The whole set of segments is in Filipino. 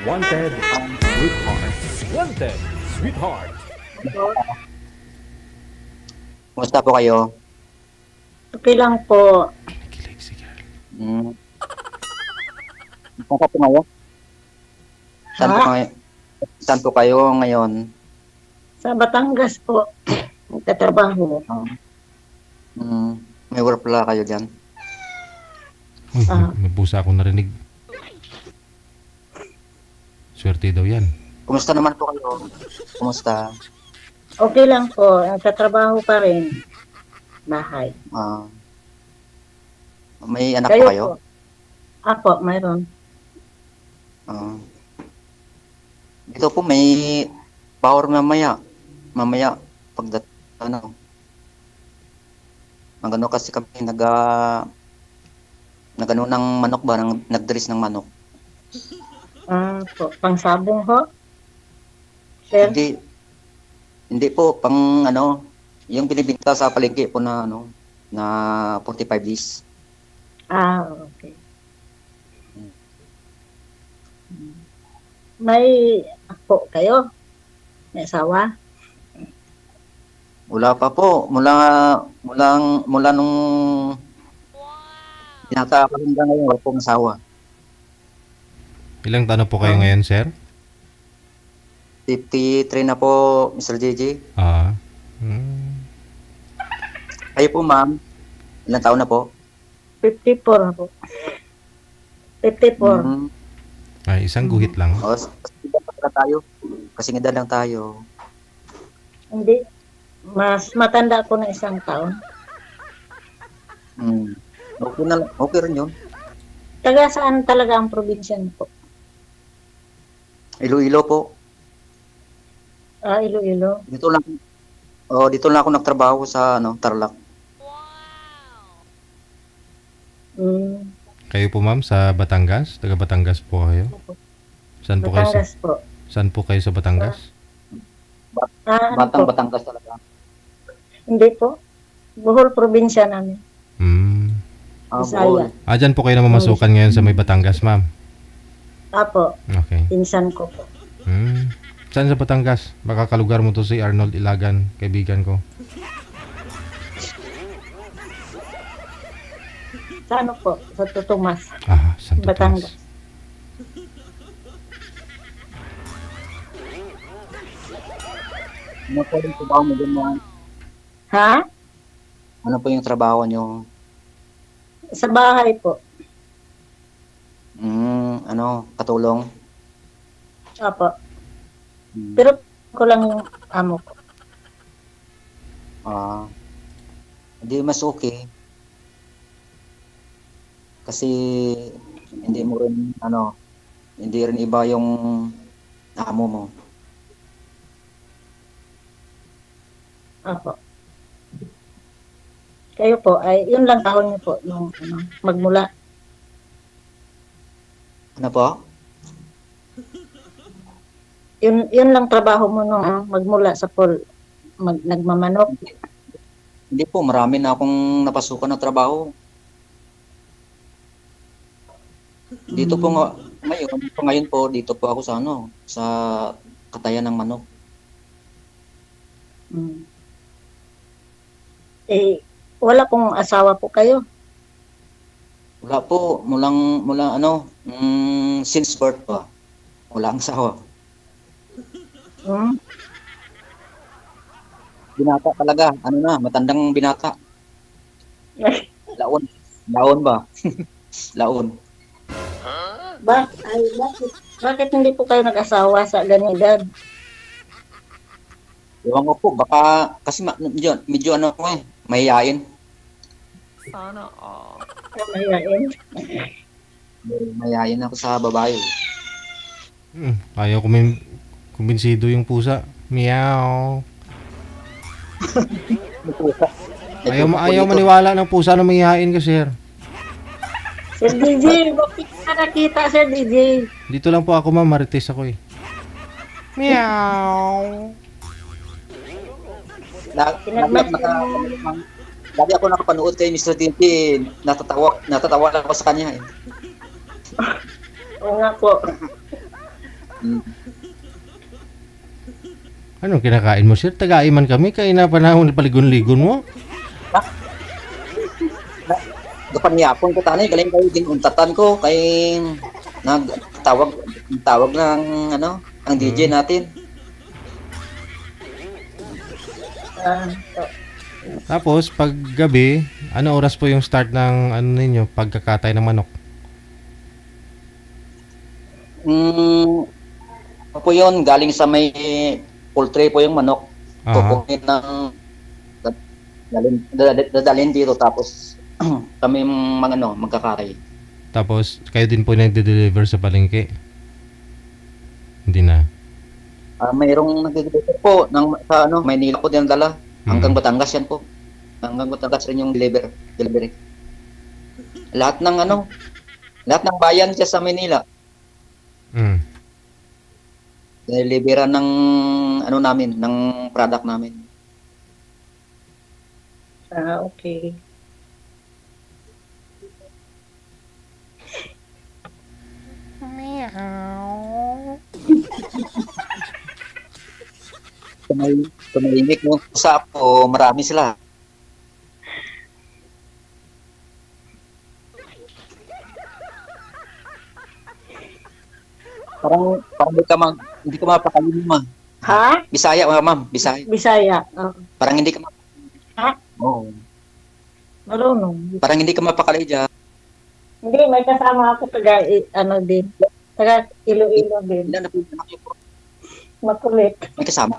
Wanted, sweetheart. Wanted, sweetheart. Kumusta po kayo? Okay lang po. Nakikilig si girl. Saan po ngayon? Saan po Ha? ngayon? Saan po kayo ngayon? Sa Batangas po. Nagtatrabaho. May work pala kayo dyan? Uy, Ah. may pusa akong narinig. Swerte daw yan. Kumusta naman po kayo? Kumusta? Okay lang po. Nagtatrabaho pa rin. Bahay. May anak po kayo? po? Apo, mayroon. Dito po may power mamaya. Mamaya, magano kasi kami nagano ng manok ba? Nagdris ng manok. Po. Pangsabong ho? Sir? Hindi po, pang yung binibinta sa palengke po na na 45 days. Okay. May apo kayo? May asawa? Wala pa po. Mula nung binata ako hanggang ngayon, wala pong asawa. Ilang taon na po kayo ngayon, sir? 53 na po, Mr. JJ. Kayo po, ma'am. Ilang taon na po? 54 na po. 54. Ay, isang guhit lang. Kasing edad lang tayo. Hindi. Mas matanda ako ng isang taon. Okay rin yun. Taga saan talaga ang probinsya niyo po? Iloilo po. Iloilo. Dito lang ako nagtrabaho sa Tarlac. Kayo po, ma'am, sa Batangas? Taga Batangas po kayo? Saan po kayo? Batangas po. Saan po kayo sa Batangas? Batangas talaga. Hindi po. Bohol probinsya namin. Bisaya. Dyan po kayo na mamasukan ngayon sa may Batangas, ma'am? Apo. Okay. Pinsan ko po. Saan sa Batangas? Baka kalugar mo to si Arnold Ilagan, kaibigan ko. Sa ano po? Sa Tutumas. Santo Batangas. Tomas. Ano po yung trabaho mo dun, ma'am? Ha? Ano po yung trabaho nyo? Sa bahay po. Katulong? Apo. Pero ko lang yung amo ko. Hindi mas okay. Kasi hindi mo rin hindi rin iba yung amo mo. Apo. Kayo po, ay yun lang taon niyo po nung magmula. Ano po? Yun lang trabaho mo nung magmula sa nagmamanok. Hindi po, marami na akong napasukan na trabaho. Dito po ngayon po, dito po ako sa katayan ng manok. Wala pong asawa po kayo? Wala po, since birth pa. Wala ang asawa. Binata talaga, matandang binata. Laon ba? Laon. Bakit hindi po kayo nag-asawa sa ganyan edad? Ewan ko po, baka kasi medyo mahihain. Sana all. Mahihain? Mahihain ako sa babae. Ayaw kumbinsido yung pusa. Meow. Ayaw maniwala ng pusa na mahihain ka, sir. Sir DJ, bakit ka nakita, Sir DJ? Dito lang po ako, ma'am. Marites ako eh. Meow. Lagi ako nakapanood kay Mr. Tintin. Natatawa lang ako sa kanya eh. Oo nga po. Mm. Anong kinakain mo, sir? Tagaiman kami. Kain na panahon paligon-ligon mo. Gapanyapon ko tanay, galing kayo ginuntatan ko kay nagtawag ng ano, ang DJ natin. Tapos, pag gabi, ano oras po yung start ng ano ninyo, pagkakatay ng manok? Ano po yun, galing sa may poultry po yung manok. Aha. Kukunin ng dadalhin dito tapos kami mga ano, magkakatay. Tapos, kayo din po nagde-deliver sa palengke? Hindi na. Mayroong nag-deliver po sa ano, Maynila po din dala. Hanggang Batangas yan po. Hanggang Batangas rin yung delivery. Lahat ng ano, lahat ng bayan dyan sa Maynila. Deliveran ng ano namin, ng product namin. Okay. Tumahimik mo sa po, marami sila. Parang hindi ka mapakalimutan, ma'am. Ha? Bisaya, ma'am, Bisaya. Bisaya. Parang hindi ka Ha? Oo. Marunong. Parang hindi ka mapakali dyan. Hindi, may kasama ako taga, ano din. Taga Iloilo din. Ilan na po yung anak niyo po? Makulit. May kasama.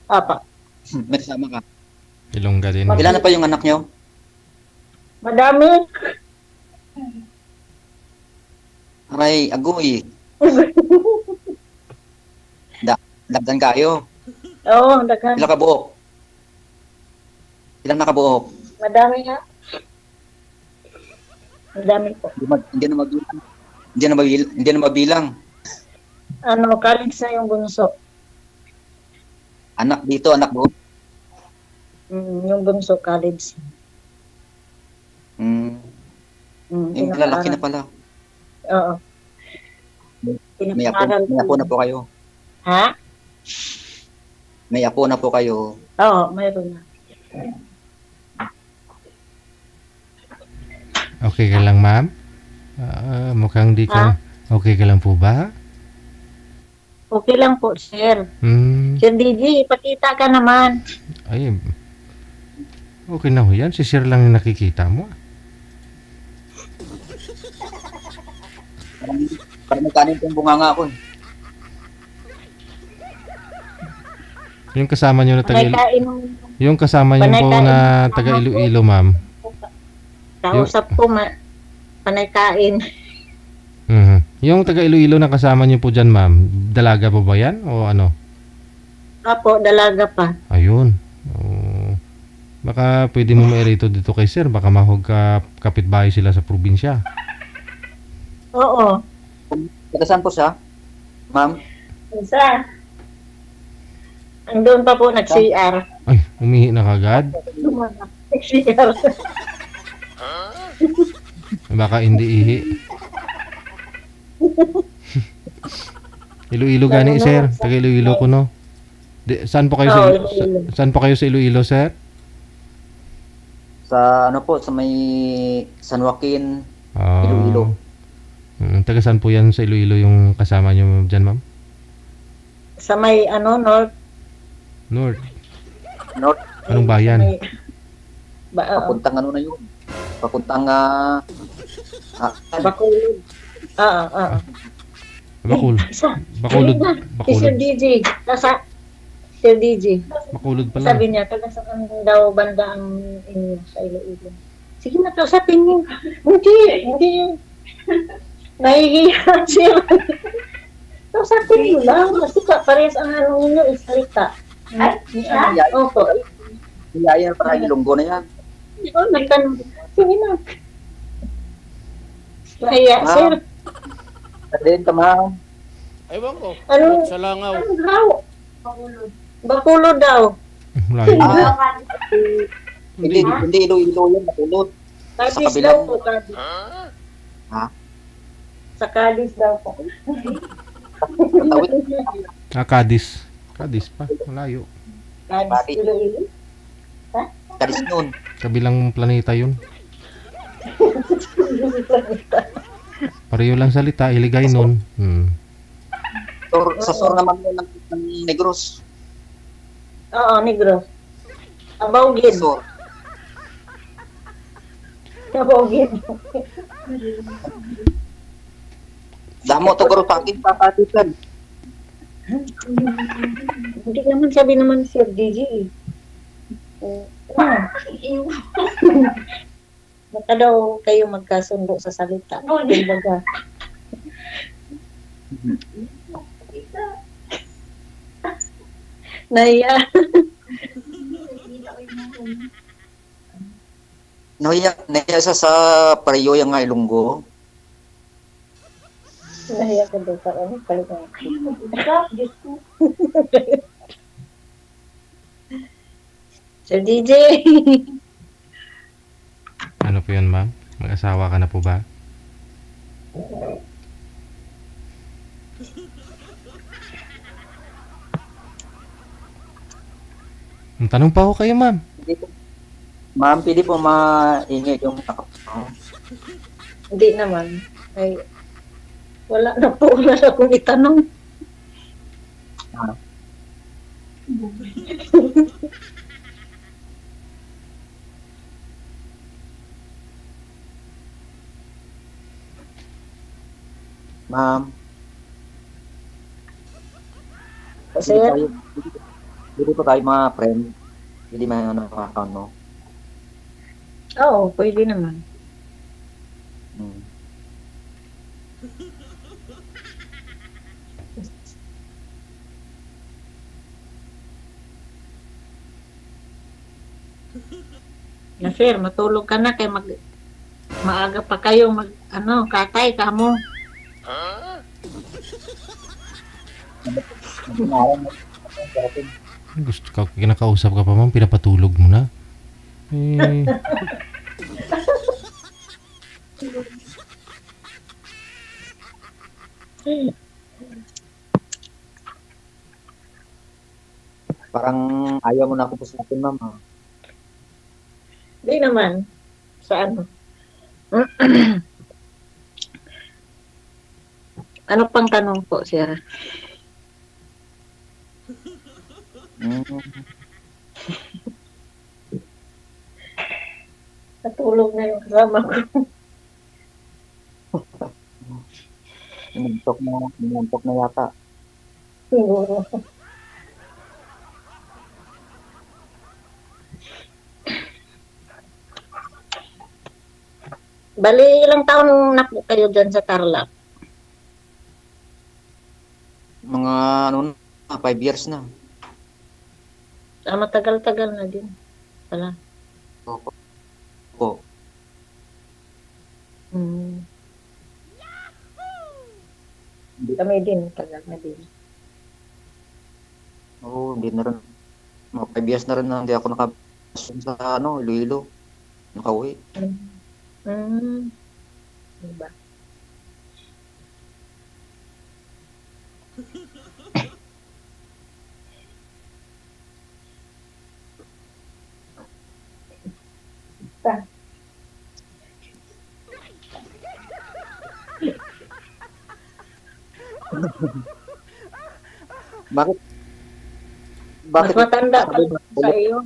Apa. May kasama ka. Ilongga din. Mag- Ilan na pa yung anak niyo? Madami. Aray, agoy. Dagdan kayo. Oo, daghan. Ilang kabuok? Ilang nakabuok? Madami nga. Madami po. Hindi na mabilang. Hindi na mabilang. Ano, college na yung bunso. Anak dito, anak doon. Yung bunso, college. Yung lalaki na pala. Oo. May apo na po kayo. Ha? May apo na po kayo. Oo, mayroon na. Okay ka lang, ma'am? Mukhang di ka... Okay ka lang po ba? Okay lang po, sir. Hmm. Sir DJ, ipakita ka naman. Ay, okay na ho yan. Si sir lang yung nakikita mo. Parang magkanin pong bunganga ako. Yung kasama nyo na taga Panay yung kasama nyo po Panay na taga Iloilo, ma'am. kausap ko, panay kain. Yung taga Iloilo na kasama nyo po dyan, ma'am, dalaga po ba yan? O ano? Apo, dalaga pa. Ayun. Baka pwede mo mairito dito kay sir. Baka mahog kapitbahay sila sa probinsya. Oo. Taga saan po siya? Ma'am? Isa. Andun pa po, nag-CR. Ay, umihi na kagad. Nag-CR. Baka hindi ihi. Iloilo gani, sir. Taga Iloilo ko, no? Saan po kayo sa saan po kayo sa Iloilo, sir? Sa ano po, sa may San Joaquin, Iloilo. Taga saan po yan sa Iloilo yung kasama nyo dyan, ma'am? Sa may, North. North. North. Anong bayan? Papuntang ano na yun? Papuntang Bacolod. Bacolod. Bacolod. Sir DJ. Sir DJ. Bacolod pala. Sabi niya, taga saan daw banda ang inyo sa Iloilo. Sige na, kausapin niyo. Hindi. Nahihiya siya. Kausapin niyo lang. Kasi parehas ang ano ninyo, isalita. Ay, opo. Yan, parang Ilonggo na yan. Oo, nagtanong. Sige na. Kaya, sir. Sabihin ka, ma'am. Ewan ko. Ano? Sa Langaw. Ano daw? Bacolod daw. Layo. Hindi Iloilo yan, Bacolod. Kadis kabila. daw po, Kadis. Ha? Sa Kadis daw po. Tawid. Cadiz. Cadiz pa, malayo. Kadis, Iloilo. Kadis noon. Kabilang planeta yun. Pareho lang salita, Iligay nun. Sa sur naman yun ng Negros. Oo, Negros. Abawgid. Sur. Abawgid. Damo to garo pakin papatikan. Hindi naman sabi naman Sir DJ. Baka daw kayo magkasundo sa salita. Kumbaga. Naya. Naya sa pareho yung nga Ilonggo. Naya ka daw sa ano. Diyos ko. Sir DJ. Ano po yun, ma'am? Mag-asawa ka na po ba? Tanong pa ako kayo, ma'am. Ma'am, pwede po maingi yung nakapaw. Hindi naman. Ay, wala na po. Wala na akong itanong. Ma'am, Sir, pwede po tayo mga friend. Pwede may ano account mo. oo, pwede naman. Hmm. Na sir, matulog ka na kay maaga pa kayo katay ka mo. Gusto ka, kinakausap ka pa, ma'am. Pinapatulog mo na. Eh, Parang ayaw mo na ako pusukin, ma'am. Ah. Hindi naman. Sa ano? Ano pang tanong po, sir? Hmm. Natulog na yung kasama ko. Inantok na yata. Siguro. Bali, ilang taon na po kayo dyan sa Tarlac? Mga 5 years na. Matagal-tagal na din. Pala. Opo. Kami din, tagal na din. Oo, hindi na rin. Mga 5 years na rin na hindi ako nakapasok sa Iloilo. Nakauwi. Diba? Bakit? Mas matanda pa sa iyo.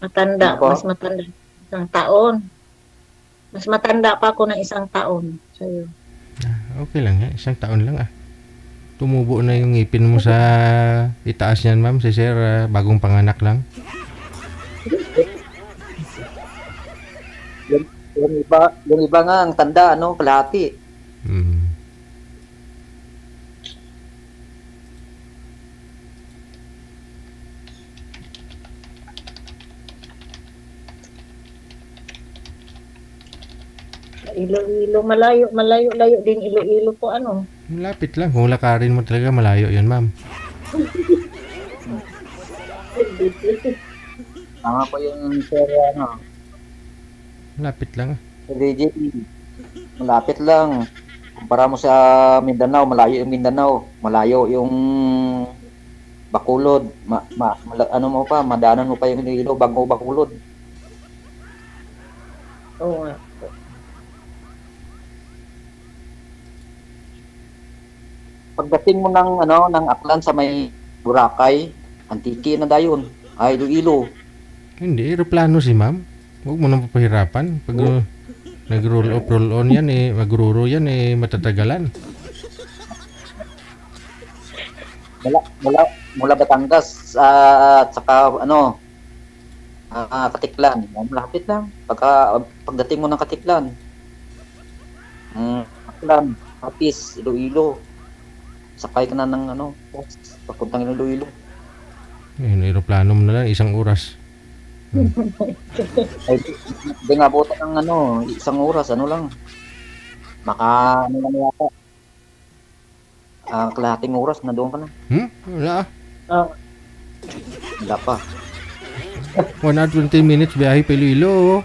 Matanda, Ano po? mas matanda. Isang taon. Mas matanda pa ako ng isang taon sa iyo. okay lang yan. Isang taon lang ah. Tumubo na yung ngipin mo sa itaas niyan, ma'am. Si sir, bagong panganak lang. Yung iba nga, ang tanda, kalahati. Iloilo, malayo din Iloilo po Malapit lang. Kung lakarin mo talaga, malayo yun, ma'am. Tama po yung sir, Malapit lang ah. Sir DJ. Malapit lang. kumpara mo sa Mindanao, malayo yung Mindanao, malayo yung Bacolod, ano mo pa, madaanan mo pa yung Iloilo bago Bacolod. Oo nga. Pagdating mo ng ano ng Aklan sa may Boracay, Antique na dayon, ay Iloilo. Hindi, aeroplano si ma'am. Huwag mo nang papahirapan. Pag nag-roll off, roll on yan eh, magruro yan eh, matatagalan. Mula Batangas at saka ano Katiklan, malapit lang. Pagdating mo ng Katiklan, Aklan, Apis, Iloilo. Sakay ka na ng ano, papuntang Iloilo. Ayun, aeroplano mo na lang, 1 oras. Ay, di nga po ng ano, 1 oras, ano lang. Ano lang yata. Kalahating oras na doon ka na. Wala ah. Oh, Wala pa. 1 hour 20 minutes biyahe pa Iloilo.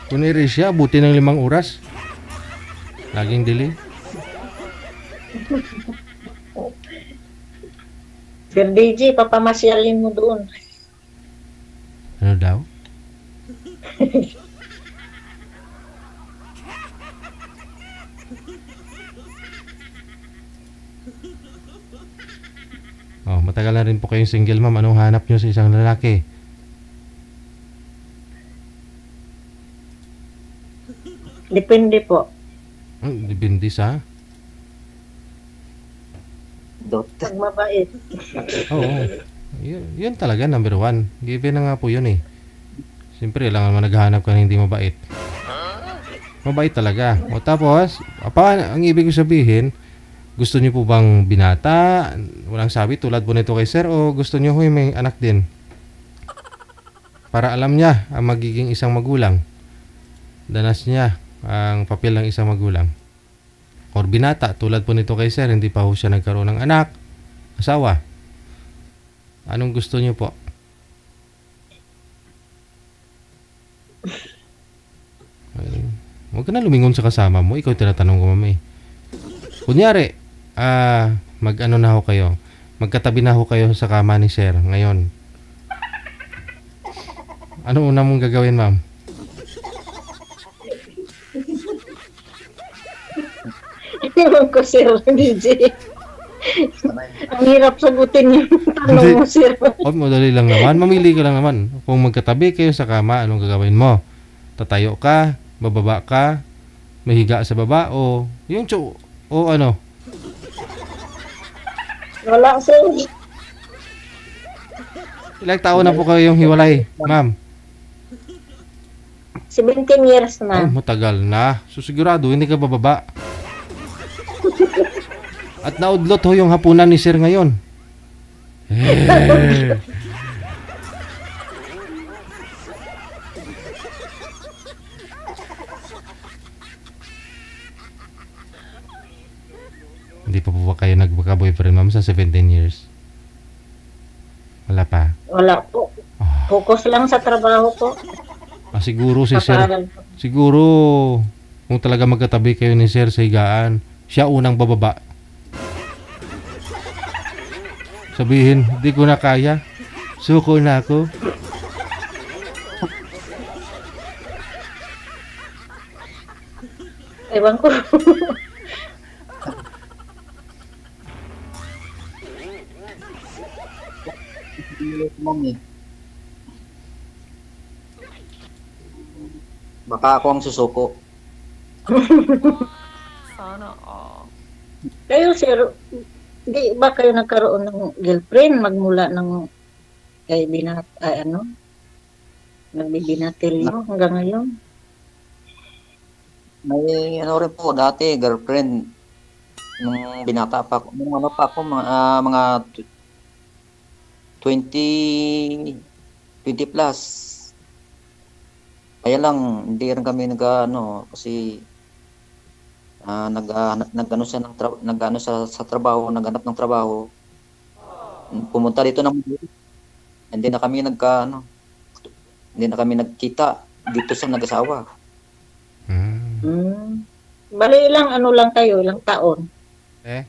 Kung i-race siya, buti ng 5 oras. Laging delay. Sir DJ, papamasyalin mo doon. Ano daw? Oh, matagal na rin po kayong single ma'am. Anong hanap nyo sa isang lalaki? Depende po. Depende sa... Dot. Pag mabait. Oo. Yun talaga, number 1. Given na nga po yun eh. Siyempre, lang naman naghahanap ka na hindi mabait. Mabait talaga. O tapos, ang ibig ko sabihin, gusto niyo po bang binata? Walang sabi, tulad po nito kay sir, o gusto niyo may anak din? Para alam niya ang magiging isang magulang. Danas niya ang papel ng isang magulang. Or binata, tulad po nito kay sir, hindi pa ho siya nagkaroon ng anak, asawa. Anong gusto niyo po? Ay, huwag ka na lumingon sa kasama mo. Ikaw tinatanong ko, mami. Kunyari, mag-ano na ho kayo. Magkatabi na ho kayo sa kama ni sir ngayon. Ano una mong gagawin, ma'am? Ewan ko, Sir DJ. Ang hirap sagutin yung tanong mo, Sir. O, madali lang naman. Mamili ka lang naman. Kung magkatabi kayo sa kama, anong gagawin mo? Tatayo ka? Bababa ka? Mahiga sa baba? O yung o ano? Wala, Sir. Ilang taon na po kayong hiwalay, ma'am? 17 years na. Oh, matagal na. So sigurado, hindi ka bababa. At naudlot ho yung hapunan ni sir ngayon. Hindi pa po ba kayo nagka-boyfriend, ma'am, sa 17 years? Wala pa? Wala po. Focus lang sa trabaho po. Siguro si sir, Papaaral po. siguro kung talaga magkatabi kayo ni sir sa higaan, siya unang bababa. Sabihin, di ko na kaya. Suko na ako. Ewan ko. Baka ako ang susuko. Sana all. Kayo, Sir, di ba kayo nagkaroon ng girlfriend magmula ng kay nagbibinatilyo hanggang ngayon? May ano rin po dati, girlfriend. Nung binata pa ako, nung ano pa ako, mga 20 plus. Kaya lang, hindi rin kami kasi nag-ano siya sa trabaho, naghanap ng trabaho. Pumunta dito ng hindi na kami hindi na kami nagkita dito sa nag-asawa. Bali ilang ano lang kayo, ilang taon? Eh,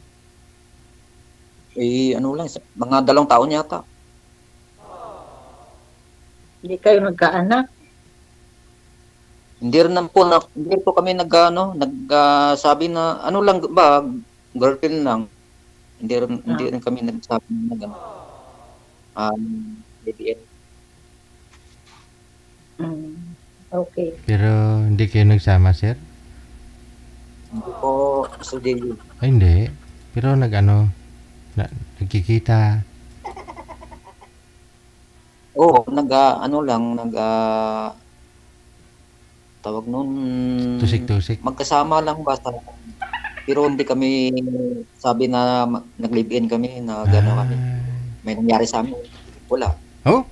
Ano lang, mga 2 taon yata. Hindi kayo nagkaanak? Hindi rin po, hindi po kami nagsabi na, ano lang ba, girlfriend lang. Hindi rin kami nagsabi na gano'n. BBM. Okay. pero hindi kayo nagsama, sir? Hindi po, so di, Ay, hindi. Pero nagkikita. tawag nun, Tusik-tusik. magkasama lang basta. Pero hindi kami sabi na nag-live-in kami, na gano'n kami. May nangyari sa amin. Wala. Oh?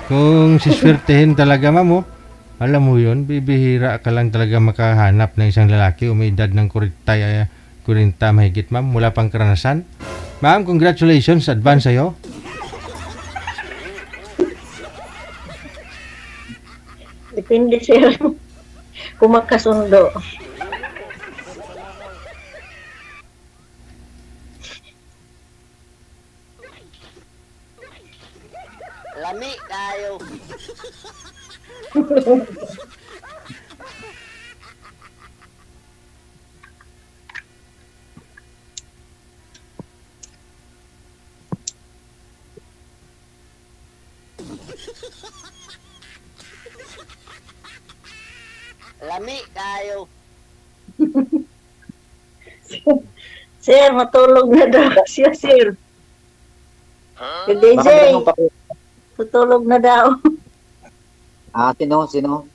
Kung siswertehin talaga, ma'am, oh, alam mo yun, bibihira ka lang talaga makahanap ng isang lalaki o may edad ng 40 mahigit, ma'am, wala pang karanasan. Ma'am, congratulations, advance sa'yo. Depende sir. Kung magkasundo. Lami kayo. Lami kayo. Sir, matulog na daw siya, sir. Si DJ, Baka ganun pa po. tutulog na daw. Sino?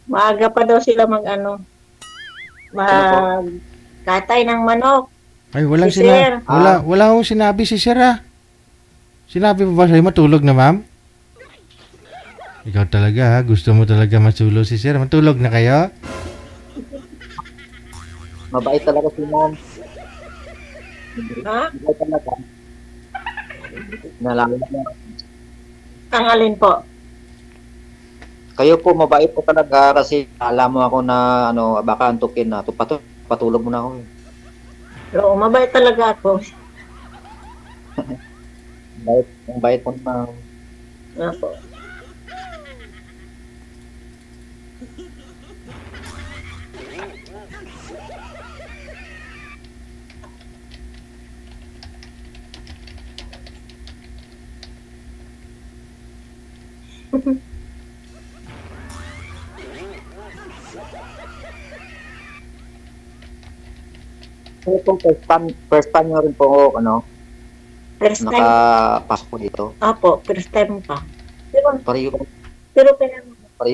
Maaga pa daw sila magkatay ng manok. Ay, walang Si sir. wala akong sinabi si sir, ah. Sinabi mo ba sa'yo matulog na, ma'am? Ikaw talaga, ha? Gusto mo talaga matulog si sir. Matulog na kayo? Mabait talaga si ma'am. Ha? Mabait talaga. Nalaman niya. Ang alin po? Kayo po, mabait po talaga kasi alam mo ako na baka antukin na. Patulog mo na ako. Oo, mabait talaga ako. Ang bait po na. Ako. Ito po, first time nyo rin po, First time. nakapasok po dito. Apo, first time pa. Pareho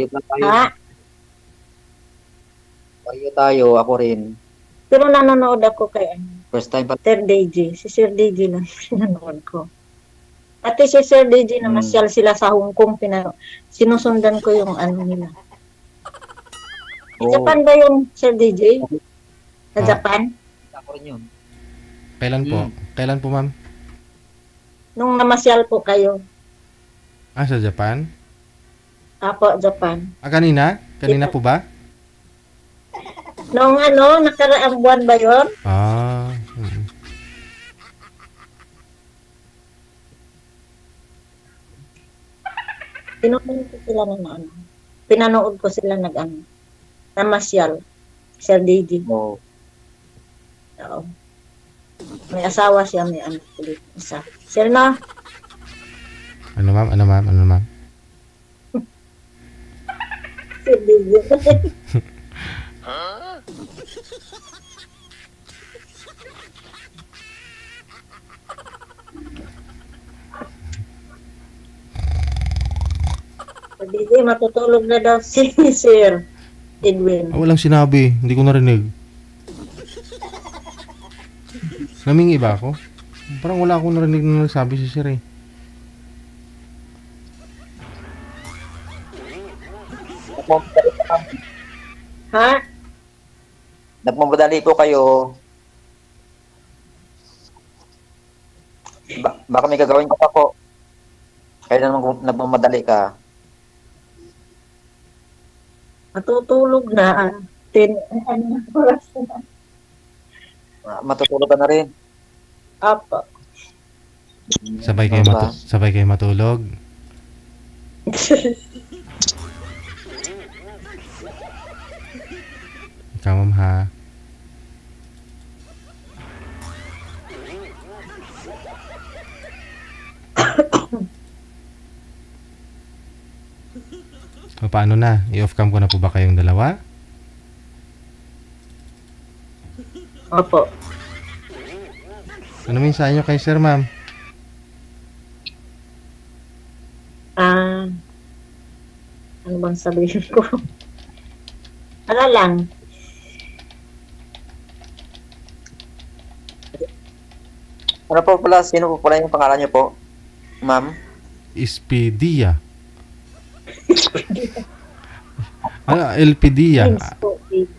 lang tayo. Ha? Pareho tayo, ako rin. Pero nanonood ako kay First time pa. Sir DJ. Si Sir DJ lang nanonood ko. Pati si Sir DJ na masyal sila sa Hong Kong, sinusundan ko yung nila. Oo. Japan ba yung Sir DJ? Sa Ah. Japan? Ako rin yun. Kailan po? Kailan po, ma'am? Nung namasyal po kayo. Ah, sa Japan? Apo, Japan. Ah, kanina? Kanina po ba? Nung nakaraang buwan ba yun? Ah, Pinanood ko sila Pinanood ko sila namasyal. Sir DJ. Oo. Oo. May asawa siya, may anak ulit. Isa. Sir na? Ano, ma'am? Ano, ma'am? Ano, ma'am? Sir DJ. Sir DJ, matutulog na daw si Sir Edwin. Ah, walang sinabi. Hindi ko narinig. Namingi ba ako? Parang wala akong narinig na nagsabi si sir, eh. Ha? Nagmamadali po kayo. Baka may gagawin ka pa po. Kaya naman nagmamadali ka. Matutulog na. 10 oras na. Matutulog ka na rin. Apo. Sabay kayo matulog. Ikaw, ma'am, ha? O, paano na? I-off cam ko na po ba kayong dalawa? Opo. Ano mensahe nyo kay sir, ma'am? Ano bang sabihin ko? Ano lang. Ano po pala, sino po pala yung pangalan niyo po? Ma'am? Ispedia. Ano? Elpidia. Page po, page.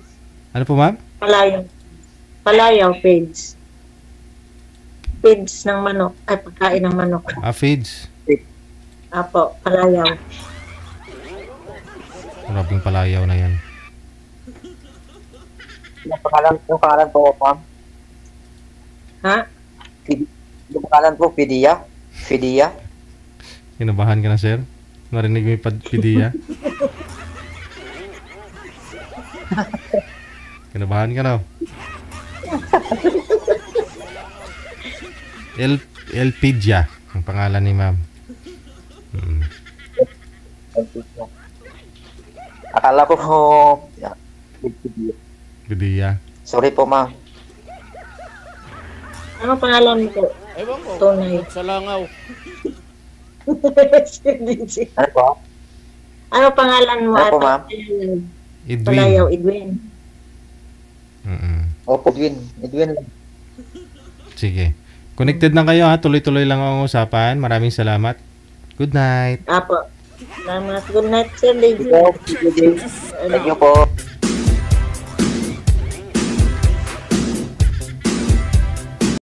Ano po, ma'am? Palayaw. Palayaw, page. Page ng manok. Ay, pagkain ng manok. Feeds. Apo, palayaw. Grabing palayaw na yan. Yung pangalan po, ma'am? Ha? Yung pangalan po, Fidia? Fidia? Kinabahan ka na, sir? Narinig mo yung Fidia? Kinabahan ka na. Elpidia ang pangalan ni ma'am. Akala ko po, Fidia. Fidia. Sorry po, ma'am. Ano pangalan mo po? Ewan ko. Tunay. Sa langaw. Ano po? Ano pangalan mo? Ano po, ma'am? Palayaw, Edwin. Edwin. Opo, Edwin lang. Sige. Connected na kayo, ha? Tuloy-tuloy lang ang usapan. Maraming salamat. Good night. Apo. Salamat. Good night, sir. Lady. Thank you po.